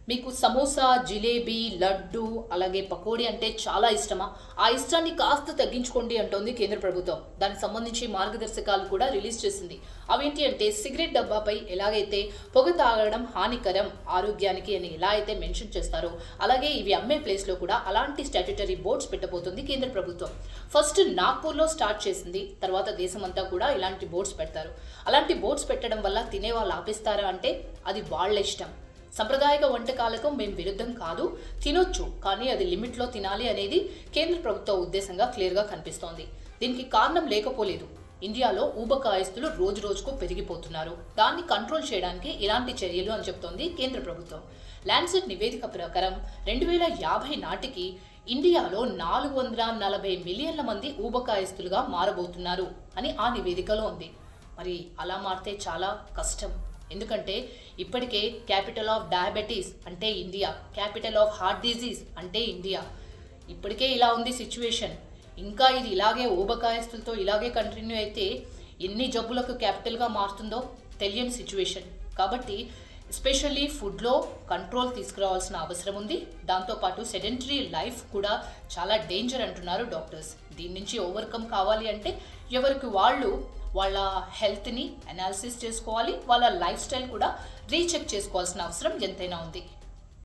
మీకు సమోసా, జిలేబీ, లడ్డు అలాగే పకోడీ అంటే చాలా ఇష్టమా? ఆ ఇష్టాన్ని కాస్త తగ్గించుకోండి అంటోంది కేంద్ర ప్రభుత్వం. దానికి సంబంధించి మార్గదర్శకాలు కూడా రిలీజ్ చేసింది. అవేంటి అంటే సిగరెట్ డబ్బాపై ఎలాగైతే పొగ తాగడం హానికరం ఆరోగ్యానికి అని ఎలా అయితే మెన్షన్ చేస్తారో అలాగే ఇవి అమ్మే ప్లేస్లో కూడా అలాంటి స్టాట్యుటరీ బోర్డ్స్ పెట్టబోతుంది కేంద్ర ప్రభుత్వం. ఫస్ట్ నాగ్పూర్లో స్టార్ట్ చేసింది, తర్వాత దేశమంతా కూడా ఇలాంటి బోర్డ్స్ పెడతారు. అలాంటి బోర్డ్స్ పెట్టడం వల్ల తినే వాళ్ళు ఆపేస్తారా అంటే అది వాళ్ళ ఇష్టం. సంప్రదాయక వంటకాలకు మేము విరుద్ధం కాదు, తినొచ్చు, కానీ అది లిమిట్లో తినాలి అనేది కేంద్ర ప్రభుత్వ ఉద్దేశంగా క్లియర్గా కనిపిస్తోంది. దీనికి కారణం లేకపోలేదు. ఇండియాలో ఊబకాయస్తులు రోజు రోజుకు పెరిగిపోతున్నారు. దాన్ని కంట్రోల్ చేయడానికి ఇలాంటి చర్యలు అని చెప్తోంది కేంద్ర ప్రభుత్వం. ల్యాన్సెట్ నివేదిక ప్రకారం 2050 నాటికి ఇండియాలో 440 మిలియన్ల మంది ఊబకాయస్తులుగా మారబోతున్నారు అని ఆ నివేదికలో ఉంది. మరి అలా మారితే చాలా కష్టం. ఎందుకంటే ఇప్పటికే క్యాపిటల్ ఆఫ్ డయాబెటీస్ అంటే India, capital of heart disease అంటే ఇండియా. ఇప్పటికే ఇలా ఉంది సిచ్యువేషన్. ఇంకా ఇది ఇలాగే ఊబకాయస్తులతో ఇలాగే కంటిన్యూ అయితే ఎన్ని జబ్బులకు క్యాపిటల్గా మారుతుందో తెలియని సిచ్యువేషన్. కాబట్టి ఎస్పెషల్లీ ఫుడ్లో కంట్రోల్ తీసుకురావాల్సిన అవసరం ఉంది. దాంతోపాటు సెడెంటరీ లైఫ్ కూడా చాలా డేంజర్ అంటున్నారు డాక్టర్స్. దీని నుంచి ఓవర్కమ్ కావాలి అంటే ఎవరికి వాళ్ళు వాళ్ళ హెల్త్ని అనాలిసిస్ చేసుకోవాలి, వాళ్ళ లైఫ్ స్టైల్ కూడా రీచెక్ చేసుకోవాల్సిన అవసరం ఎంతైనా ఉంది.